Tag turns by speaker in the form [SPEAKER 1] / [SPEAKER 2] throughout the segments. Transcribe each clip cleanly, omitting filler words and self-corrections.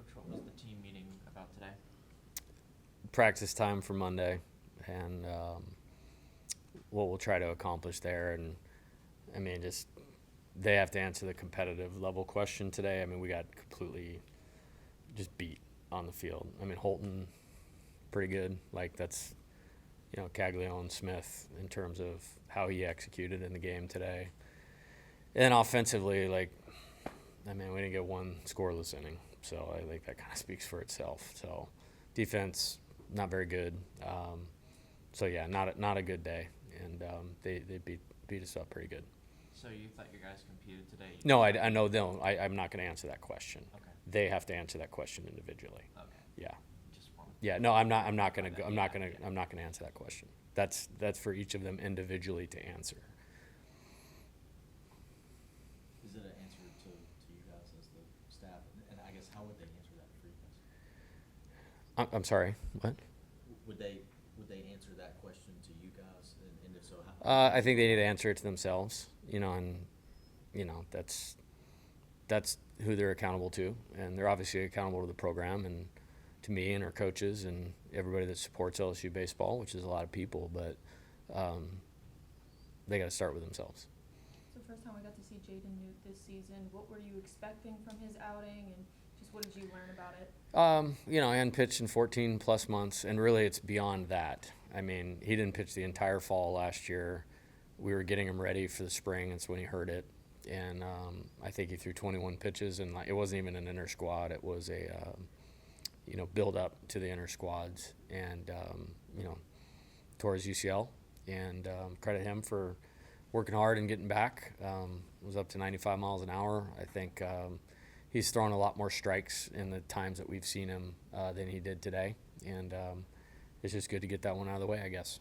[SPEAKER 1] Coach, what was the team meeting about today?
[SPEAKER 2] Practice time for Monday, and what we'll try to accomplish there. And I mean, just they have to answer the competitive level question today. I mean, we got completely just beat on the field. I mean, Holton, pretty good. Like that's Caglione and Smith in terms of how he executed in the game today. And offensively, like I mean, we didn't get one scoreless inning, so I think that kind of speaks for itself. So defense not very good. So yeah, not a good day, and they beat us up pretty good.
[SPEAKER 1] So you thought your guys competed today?
[SPEAKER 2] No, I know no. I'm not going to answer that question.
[SPEAKER 1] Okay.
[SPEAKER 2] They have to answer that question individually.
[SPEAKER 1] Okay.
[SPEAKER 2] Yeah.
[SPEAKER 1] Just one.
[SPEAKER 2] Yeah. No, I'm not going to.
[SPEAKER 1] Yeah,
[SPEAKER 2] I'm not going to.
[SPEAKER 1] yeah.
[SPEAKER 2] I'm not going to answer that question. That's for each of them individually to answer.
[SPEAKER 3] Is it an answer to you guys as the staff? And I guess how would they answer that for you guys?
[SPEAKER 2] I'm sorry. What?
[SPEAKER 3] Would they answer that question to you guys? And if so, how?
[SPEAKER 2] I think they need to answer it to themselves. And that's who they're accountable to, and they're obviously accountable to the program and to me and our coaches and everybody that supports LSU baseball, which is a lot of people. But they got to start with themselves.
[SPEAKER 4] It's the first time we got to see Jaden N this season. What were you expecting from his outing, and just what did you learn about it?
[SPEAKER 2] And pitched in 14 plus months, and really it's beyond that. I mean, he didn't pitch the entire fall last year. We were getting him ready for the spring. That's when he hurt it. And I think he threw 21 pitches, and it wasn't even an inner squad. It was a, build up to the inner squads, and tore his UCL. And credit him for working hard and getting back. Was up to 95 miles an hour. I think he's thrown a lot more strikes in the times that we've seen him than he did today, and it's just good to get that one out of the way, I guess.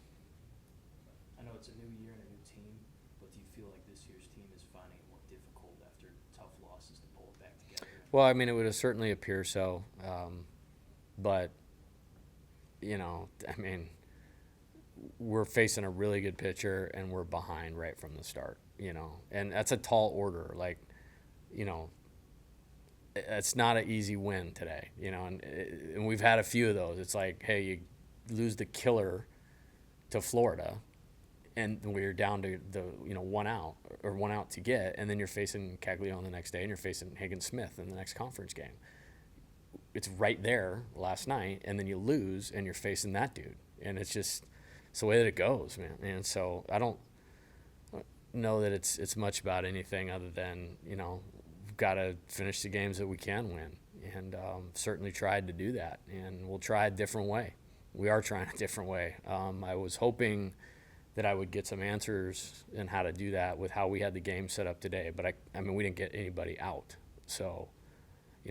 [SPEAKER 5] I know it's a new year and a new team, but do you feel like this year's team is finding it more difficult after tough losses to pull it back together?
[SPEAKER 2] Well, I mean, it would certainly appear so, but I mean, we're facing a really good pitcher and we're behind right from the start, and that's a tall order. Like, it's not an easy win today, and we've had a few of those. It's like, hey, you lose the killer to Florida, and we're down to the one out to get, and then you're facing Caglione the next day, and you're facing Higgins Smith in the next conference game. It's right there last night, and then you lose, and you're facing that dude, and it's just the way that it goes, man. And so I don't know that it's much about anything other than we've got to finish the games that we can win, and certainly tried to do that, and we'll try a different way. We are trying a different way. I was hoping that I would get some answers in how to do that with how we had the game set up today, but I mean we didn't get anybody out, so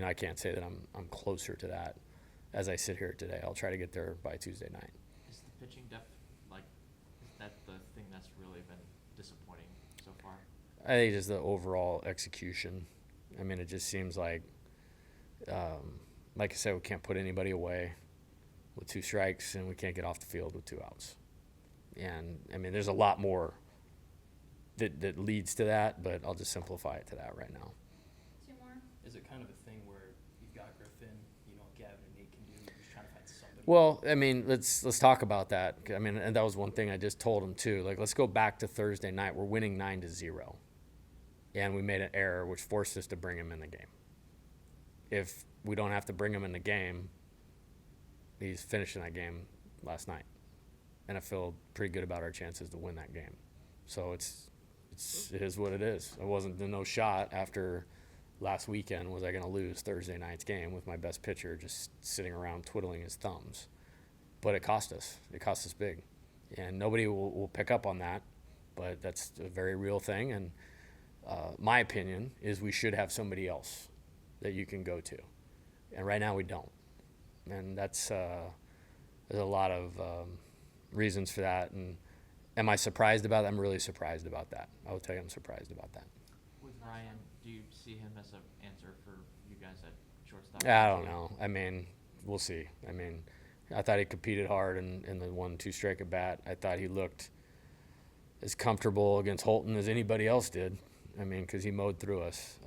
[SPEAKER 2] I can't say that I'm closer to that as I sit here today. I'll try to get there by Tuesday night.
[SPEAKER 1] Is the pitching depth, is that the thing that's really been disappointing so far?
[SPEAKER 2] I think just the overall execution. I mean, it just seems like I said, we can't put anybody away with 2 strikes, and we can't get off the field with 2 outs. And I mean, there's a lot more that leads to that, but I'll just simplify it to that right now.
[SPEAKER 4] 2 more.
[SPEAKER 5] Is it kind of a thing where you've got Griffin, Gavin and Nate can do, you're just trying to find somebody?
[SPEAKER 2] Well, I mean, let's talk about that. I mean, and that was one thing I just told him too. Like, let's go back to Thursday night. We're winning 9-0, and we made an error which forced us to bring him in the game. If we don't have to bring him in the game, he's finishing that game last night, and I feel pretty good about our chances to win that game. So it is what it is. It wasn't no shot after last weekend was I going to lose Thursday night's game with my best pitcher just sitting around twiddling his thumbs. But it cost us. It cost us big. And nobody will pick up on that, but that's a very real thing. And my opinion is we should have somebody else that you can go to. And right now we don't. And that's there's a lot of reasons for that. And am I surprised about that? I'm really surprised about that. I will tell you I'm surprised about that.
[SPEAKER 1] With Ryan, do you see him as an answer for you guys at shortstop?
[SPEAKER 2] I don't know. I mean, we'll see. I mean, I thought he competed hard in the 1-2 strike at bat. I thought he looked as comfortable against Holton as anybody else did. I mean, because he mowed through us.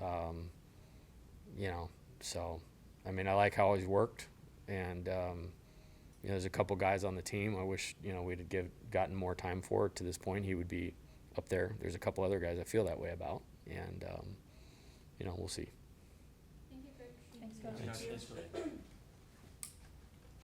[SPEAKER 2] So I mean, I like how he's worked, and you know, there's a couple guys on the team I wish, you know, we'd have gotten more time for. To this point, he would be up there. There's a couple other guys I feel that way about, and you know, we'll see.
[SPEAKER 4] Thanks, Coach.
[SPEAKER 5] Thanks for that.